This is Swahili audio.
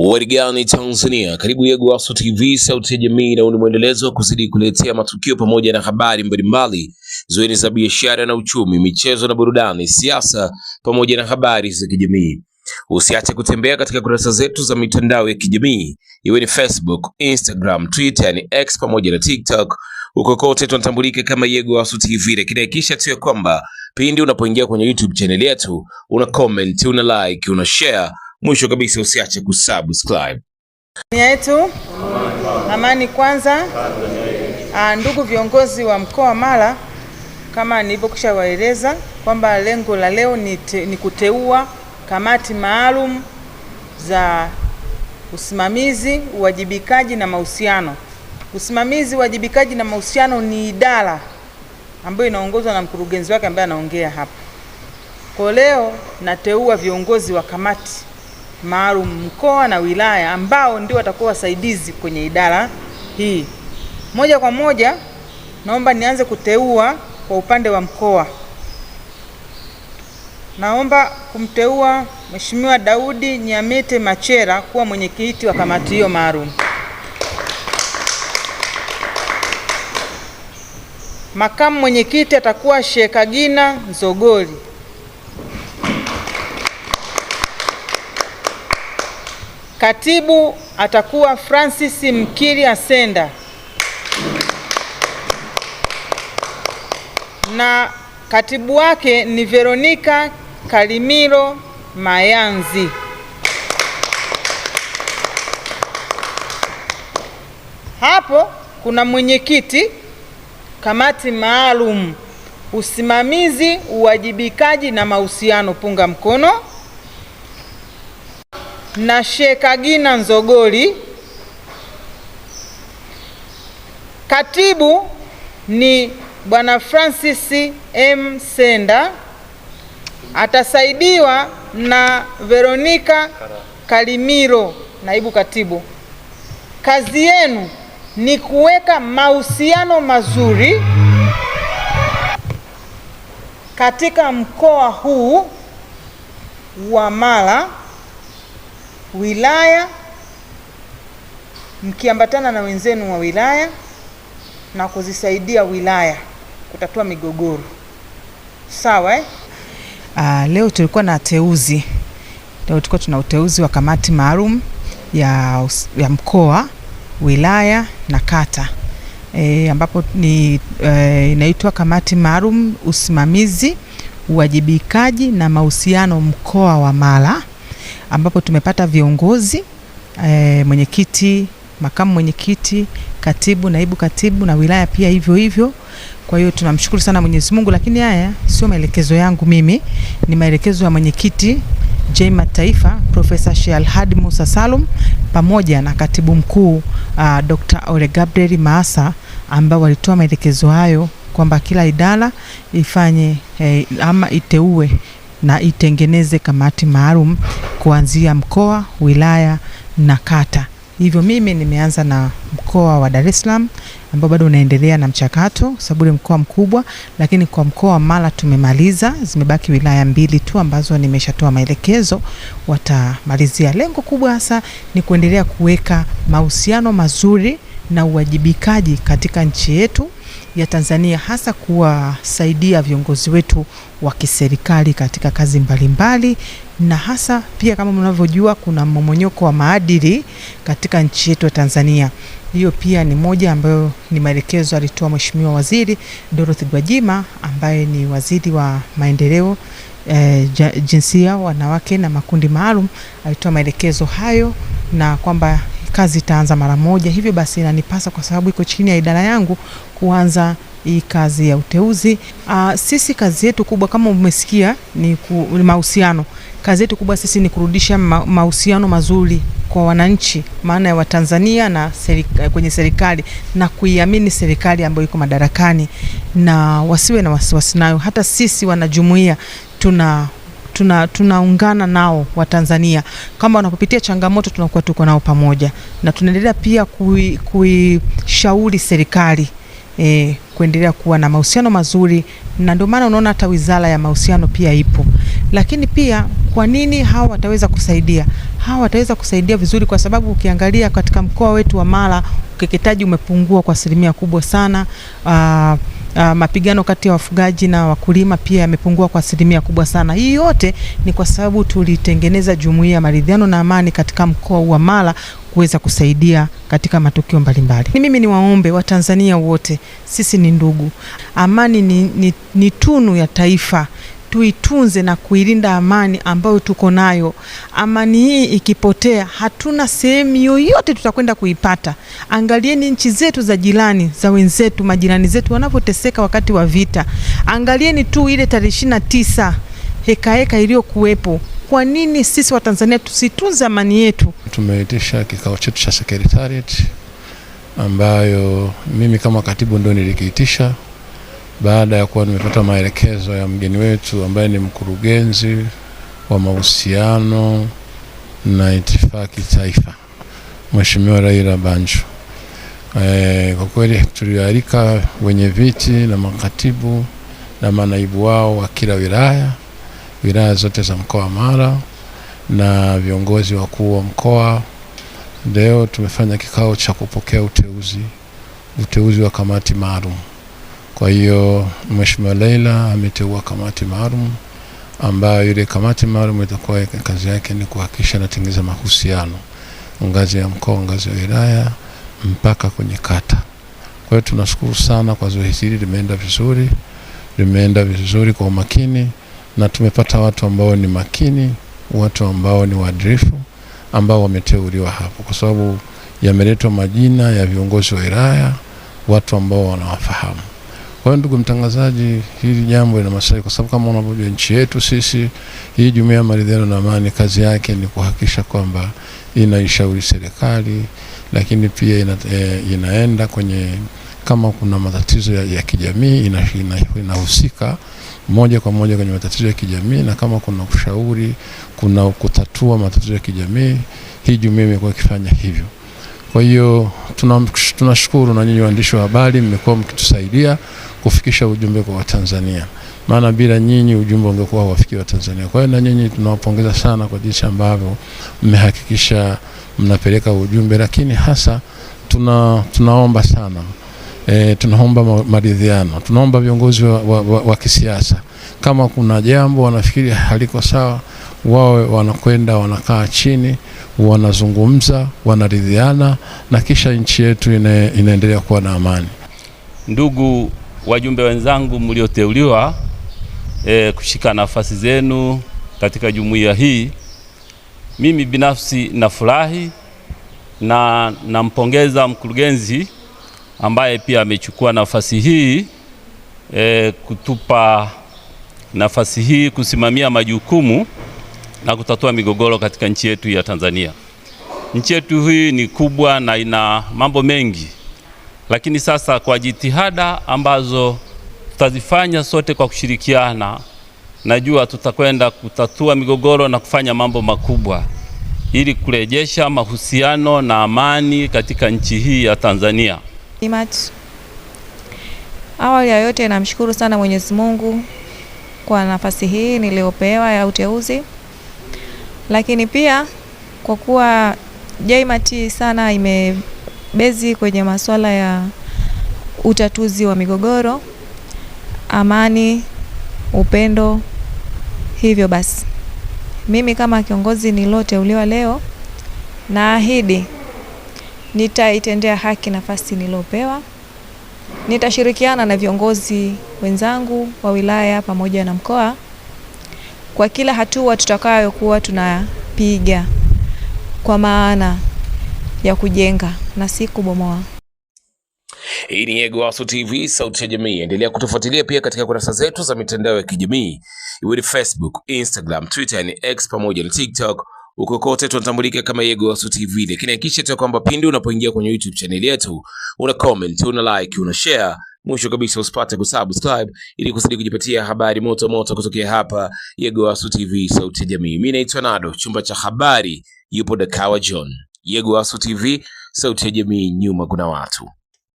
Warigani Tanzania, karibu Yegowaso TV, sauti ya jamii, na ni mwendelezo wa kuzidi kuletea matukio pamoja na habari mbalimbali zoezi za biashara na uchumi, michezo na burudani, siasa pamoja na habari za kijamii. Usiache kutembea katika kurasa zetu za mitandao ya kijamii, iwe ni Facebook, Instagram, Twitter, ni X pamoja na TikTok. Huko kote tunatambulika kama Yegowaso TV, lakini hakikisha tu kwamba pindi unapoingia kwenye YouTube channel yetu una comment, una like, una share. Mwisho kabisa usiache kusubscribe. Yetu amani kwanza. Ndugu viongozi wa mkoa wa Mara, kama nilivyokwisha waeleza kwamba lengo la leo ni kuteua kamati maalum za usimamizi, uwajibikaji na mahusiano. Usimamizi, uwajibikaji na mahusiano ni idara ambayo inaongozwa na mkurugenzi wake ambaye anaongea hapa. Kwa leo nateua viongozi wa kamati maalum mkoa na wilaya ambao ndio watakuwa wasaidizi kwenye idara hii. Moja kwa moja naomba nianze kuteua kwa upande wa mkoa. Naomba kumteua Mheshimiwa Daudi Nyamete Machera kuwa mwenyekiti wa kamati hiyo maalum. Makamu mwenyekiti atakuwa Shekagina Nzogoli. Katibu atakuwa Francis Mkiri Asenda. Na katibu wake ni Veronica Kalimiro Mayanzi. Hapo kuna mwenyekiti kamati maalum usimamizi, uwajibikaji na mahusiano, punga mkono, na Shekagina Nzogoli. Katibu ni Bwana Francis M. Senda, atasaidiwa na Veronica Kalimiro, naibu katibu. Kazi yenu ni kuweka mahusiano mazuri katika mkoa huu wa Mara, wilaya, mkiambatana na wenzenu wa wilaya na kuzisaidia wilaya kutatua migogoro. Sawa eh? Leo tulikuwa na teuzi. Leo tulikuwa tuna uteuzi wa kamati maalum ya mkoa, wilaya na kata. Ambapo ni inaitwa kamati maalum usimamizi, uwajibikaji na mahusiano mkoa wa Mara, ambapo tumepata viongozi, mwenyekiti, makamu mwenyekiti, katibu, naibu katibu na wilaya pia hivyo hivyo. Kwa hiyo tunamshukuru sana Mwenyezi Mungu, lakini haya sio maelekezo yangu mimi, ni maelekezo ya mwenyekiti Jema Taifa Profesa Shealhad Musa Salum pamoja na katibu mkuu Dr. Ole Gabriel Maasa, ambao walitoa maelekezo hayo kwamba kila idara ifanye ama iteue na itengeneze kamati maalum kuanzia mkoa, wilaya na kata. Hivyo mimi nimeanza na mkoa wa Dar es Salaam ambao bado unaendelea na mchakato sababu ni mkoa mkubwa, lakini kwa mkoa wa Mara tumemaliza, zimebaki wilaya 2 tu ambazo nimeshatoa maelekezo watamalizia. Lengo kubwa hasa ni kuendelea kuweka mahusiano mazuri na uwajibikaji katika nchi yetu ya Tanzania, hasa kuwasaidia viongozi wetu wa kiserikali katika kazi mbalimbali, na hasa pia kama mnavyojua kuna mmomonyoko wa maadili katika nchi yetu ya Tanzania. Hiyo pia ni moja ambayo ni maelekezo alitoa Mheshimiwa Waziri Dorothy Gwajima, ambaye ni waziri wa maendeleo jinsia, wanawake na makundi maalum. Alitoa maelekezo hayo na kwamba kazi itaanza mara moja. Hivyo basi inanipasa, kwa sababu iko chini ya idara yangu, kuanza hii kazi ya uteuzi. Sisi kazi yetu kubwa kama umesikia ni mahusiano. Kazi yetu kubwa sisi ni kurudisha mahusiano mazuri kwa wananchi, maana ya Watanzania na kwenye serikali, na kuiamini serikali ambayo iko madarakani na wasiwe na wasiwasi nayo. Hata sisi wanajumuiya tunaungana nao wa Tanzania, kama wanapopitia changamoto tunakuwa tuko nao pamoja, na tunaendelea pia kuishauri serikali kuendelea kuwa na mahusiano mazuri, na ndio maana unaona hata wizara ya mahusiano pia ipo. Lakini pia Kwa nini hawa wataweza kusaidia? Hawa wataweza kusaidia vizuri kwa sababu ukiangalia katika mkoa wetu wa Mara ukeketaji umepungua kwa asilimia kubwa sana. Mapigano kati ya wafugaji na wakulima pia yamepungua kwa asilimia kubwa sana. Hii yote ni kwa sababu tulitengeneza jumuiya ya maridhiano na amani katika mkoa wa Mara kuweza kusaidia katika matukio mbalimbali. Mimi ni waombe wa Tanzania wote, sisi ni ndugu. Amani ni tunu ya taifa. Tuitunze na kuilinda amani ambayo tuko nayo. Amani hii ikipotea, hatuna sehemu yoyote tutakwenda kuipata. Angalieni nchi zetu za jirani, za wenzetu, majirani zetu wanapoteseka wakati wa vita. Angalieni tu ile tarehe 29 heka iliyokuwepo. Kwa nini sisi wa Tanzania tusitunze amani yetu? Tumeitisha kikao chetu cha secretariat ambayo mimi kama katibu ndo nilikiitisha baada ya kuwa nimepata maelekezo ya mgeni wetu ambaye ni mkurugenzi wa mahusiano na itifaki taifa, Mheshimiwa Raila Banjo. Kwa kweli tulialika wenye viti na makatibu na manaibu wao wa kila wilaya zote za mkoa wa Mara na viongozi wakuu wa mkoa. Leo tumefanya kikao cha kupokea uteuzi wa kamati maalum. Kwa hiyo Mheshimiwa Raila ameteua kamati maalum ambayo ile kamati maalum itakuwa kazi yake ni kuhakikisha inatengeneza mahusiano ngazi ya mkoa, ngazi ya wilaya mpaka kwenye kata. Kwa hiyo tunashukuru sana kwa zoezi hili, limeenda vizuri kwa umakini na tumepata watu ambao ni makini, watu ambao ni waadilifu ambao wameteuliwa hapo kwa sababu yameletwa majina ya viongozi wa wilaya, watu ambao wanawafahamu. Kwa hiyo ndugu mtangazaji, hili jambo lina maswali kwa sababu kama unavyojua nchi yetu sisi, hii jumuiya ya maridhiano na amani kazi yake ni kuhakikisha kwamba inaishauri serikali, lakini pia inaenda kwenye kama kuna matatizo ya kijamii inahusika moja kwa moja kwenye matatizo ya kijamii, na kama kuna ushauri, kuna kutatua matatizo ya kijamii, hii jumuiya imekuwa ikifanya hivyo. Kwa hiyo tunashukuru na nyinyi waandishi wa habari mmekuwa mkitusaidia kufikisha ujumbe kwa Watanzania. Maana bila nyinyi ujumbe ungekuwa haufikii Watanzania. Kwa hiyo na nyinyi tunawapongeza sana kwa jinsi ambavyo mmehakikisha mnapeleka ujumbe, lakini hasa tunaomba sana tunaomba maridhiano. Tunaomba viongozi wa kisiasa kama kuna jambo wanafikiri haliko sawa, wawe wanakwenda wanakaa chini, wanazungumza, wanaridhiana na kisha nchi yetu inaendelea kuwa na amani. Ndugu wajumbe wenzangu mlioteuliwa kushika nafasi zenu katika jumuiya hii, mimi binafsi nafurahi na nampongeza mkurugenzi ambaye pia amechukua nafasi hii kutupa nafasi hii kusimamia majukumu na kutatua migogoro katika nchi yetu ya Tanzania. Nchi yetu hii ni kubwa na ina mambo mengi, lakini sasa kwa jitihada ambazo tutazifanya sote kwa kushirikiana, najua tutakwenda kutatua migogoro na kufanya mambo makubwa ili kurejesha mahusiano na amani katika nchi hii ya Tanzania. Awali ya yote namshukuru sana Mwenyezi Mungu kwa nafasi hii niliyopewa ya uteuzi, lakini pia kwa kuwa JMAT sana imebezi kwenye masuala ya utatuzi wa migogoro, amani, upendo. Hivyo basi mimi kama kiongozi niloteuliwa leo, naahidi nitaitendea haki nafasi nilopewa. Nitashirikiana na viongozi wenzangu wa wilaya pamoja na mkoa kwa kila hatua tutakayokuwa tunapiga kwa maana ya kujenga na si kubomoa. Hii ni Egowaso TV, sauti ya jamii. Endelea kutufuatilia pia katika kurasa zetu za mitandao ya kijamii, iwe ni Facebook, Instagram, Twitter, ni X pamoja na TikTok. Uko kote tunatambulika kama Egowaso TV. Lakini hakikisha tu kwamba pindi unapoingia kwenye YouTube channel yetu, una comment, una like, una share. Mwisho kabisa usipate kusubscribe ili kuzidi kujipatia habari moto moto kutokea hapa Egowaso TV, sauti ya jamii. Mimi naitwa Nado, chumba cha habari yupo Dakawa John. Egowaso TV, sauti ya jamii, nyuma kuna watu.